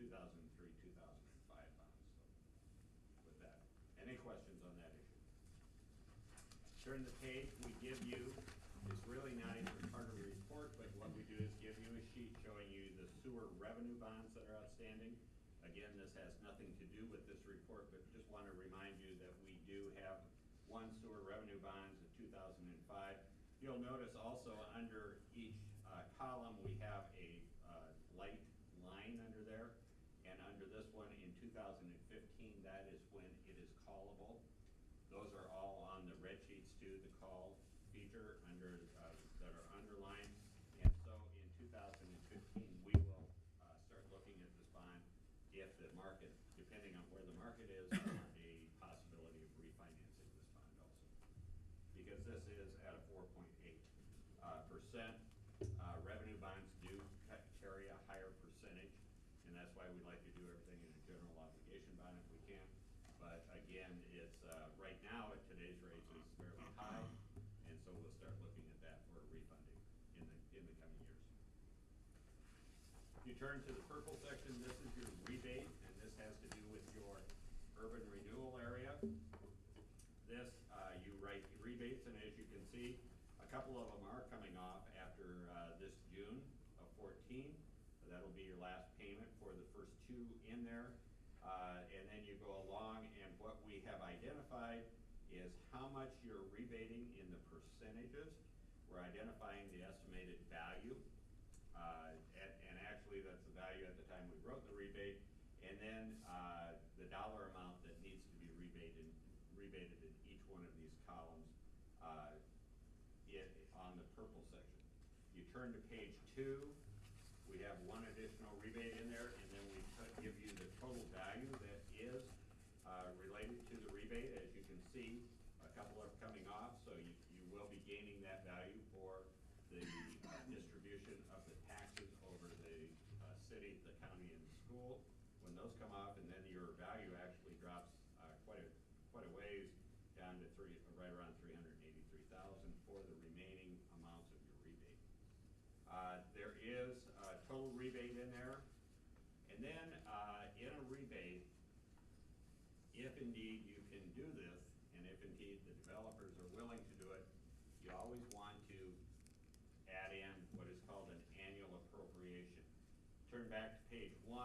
2003, 2005 bonds. So with that, any questions on that issue? Turn the page, we give you, it's really not even part of the report, but what we do is give you a sheet showing you the sewer revenue bonds that are outstanding. Again, this has nothing to do with this report, but just want to remind you that we do have one sewer revenue bonds in 2005. You'll notice also under each column we have a light line under there, and under this one in 2015, that is when it is callable. Those are all on the red sheets too, the call feature under that are underlined. And so in 2015, we will start looking at this bond if the market, depending on where the market is, a possibility of refinancing this bond also. Because this is at a 4.8%. Revenue bonds do carry a higher percentage, and that's why we like to do everything in a general obligation bond if we can. But again, it's right now at today's rates is fairly high, and so we'll start looking at that for refunding in the coming years. If you turn to the purple section, this is your rebate, and this has to do with your urban renewal area. This, you write rebates, and as you can see, a couple of them are coming off after this June of 14. That'll be your last payment for the first two in there. And then you go along, and what we have identified is how much you're rebating in the percentages. We're identifying the estimated value, and actually that's the value at the time we wrote the rebate, and then the dollar amount that needs to be rebated in each one of these columns on the purple section. You turn to page 2. We have one additional rebate in there, and then we give you the total value that is related to the rebate. As you can see, a couple are coming off, so you will be gaining that value for the distribution of the taxes over the city, the county, and the school. When those come off, and then your value actually drops quite a ways down to right around $383,000 for the remaining amounts of your rebate. There is a total rebate in there. And then in a rebate, if indeed you can do this, and if indeed the developers are willing to do it, you always want to add in what is called an annual appropriation. Turn back to page 1.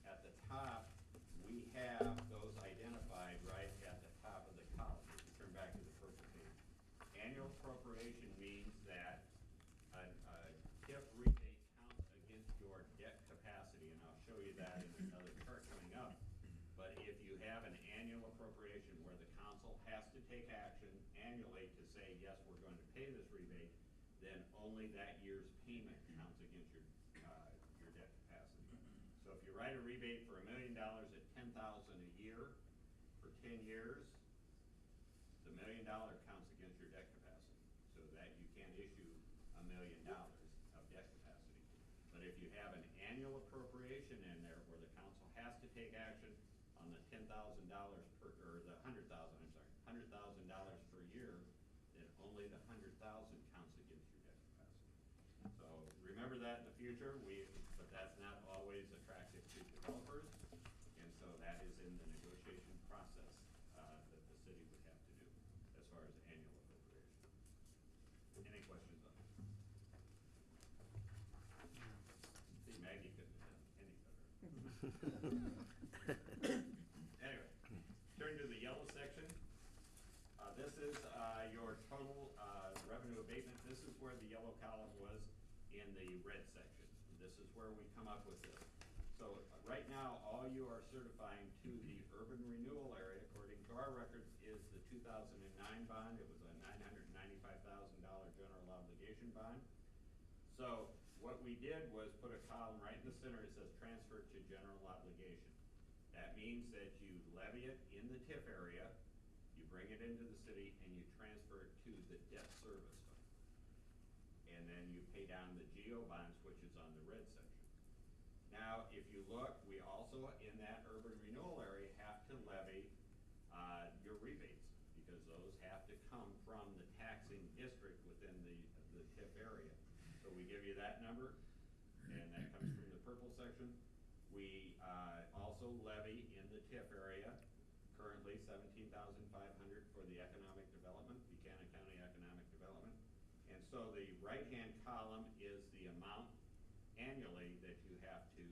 At the top, we have those identified right at the top of the column. If you turn back to the purple page. Annual appropriation means that a TIF rebate counts against your debt capacity, and I'll show you that in another chart coming up. But if you have an annual appropriation where the council has to take action annually to say, yes, we're going to pay this rebate, then only that year's payment counts against your debt capacity. So if you write a rebate for $1 million at $10,000 a year for 10 years, the $1 million counts against your debt capacity, so that you can't issue $1 million of debt capacity. But if you have an annual appropriation in there where the council has to take action on the $10,000 per, or the $100,000 per year, then only the $100,000 counts against your debt capacity. So remember that in the future. But that's not always attractive to developers, and so that is in the negotiation process that the city would have to do as far as annual appropriation. Any questions on that? See, Maggie couldn't have done any better. Anyway, turn to the yellow section. This is your total revenue abatement. This is where the yellow column was in the red section. This is where we come up with this. So right now, all you are certifying to the urban renewal area, according to our records, is the 2009 bond. It was a $995,000 general obligation bond. So what we did was put a column right in the center. It says transfer to general obligation. That means that you levy it in the TIF area, you bring it into the city, and you transfer it to the debt service fund. And then you pay down the GO bonds, which is on the red section. Now, if you look, we also, in that urban renewal area, have to levy your rebates, because those have to come from the taxing district within the TIF area. So we give you that number, and that comes from the purple section. We also levy in the TIF area, currently $17,500 for the economic development, Buchanan County Economic Development. And so the right-hand column is the amount annually that you have to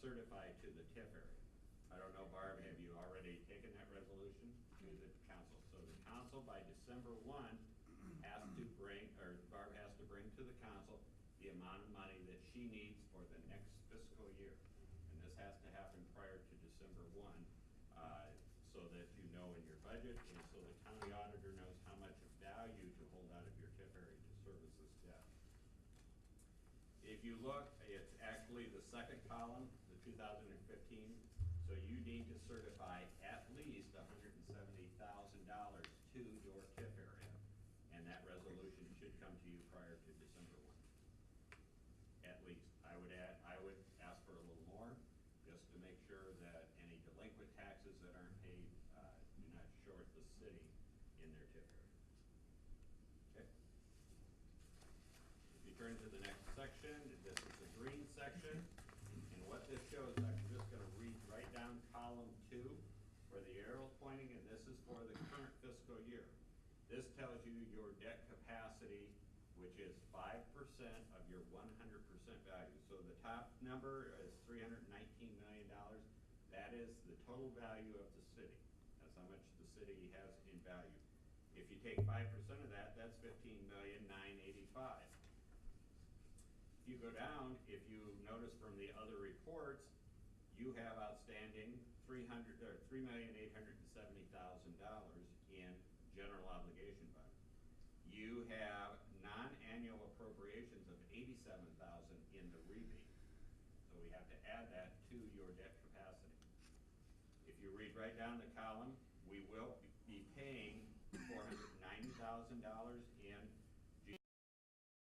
certify to the TIF area. I don't know, Barb, have you already taken that resolution to the council? So the council by December 1 has to bring, or Barb has to bring to the council the amount of money that she needs for the next fiscal year. And this has to happen prior to December 1, so that you know in your budget, and so the county auditor knows how much value to hold out of your TIF area to service this debt. If you look, it's actually the second column, the 2015, so you need to certify at least $170,000 to your TIF area, and that resolution should come to you prior to December 1. At least. I would ask for a little more, just to make sure that any delinquent taxes that aren't paid do not short the city in their TIF area. Okay. If you turn to the next section, this is the green section, and what this shows, I'm just going to read right down column 2 where the arrow's pointing, and this is for the current fiscal year. This tells you your debt capacity, which is 5% of your 100% value. So the top number is $319 million. That is the total value of the city. That's how much the city has in value. If you take 5% of that, that's $15,985,000. If you go down, if you notice from the other reports, you have outstanding $3,870,000 in general obligation fund. You have non-annual appropriations of $87,000 in the rebate. So we have to add that to your debt capacity. If you read right down the column, we will be paying $490,000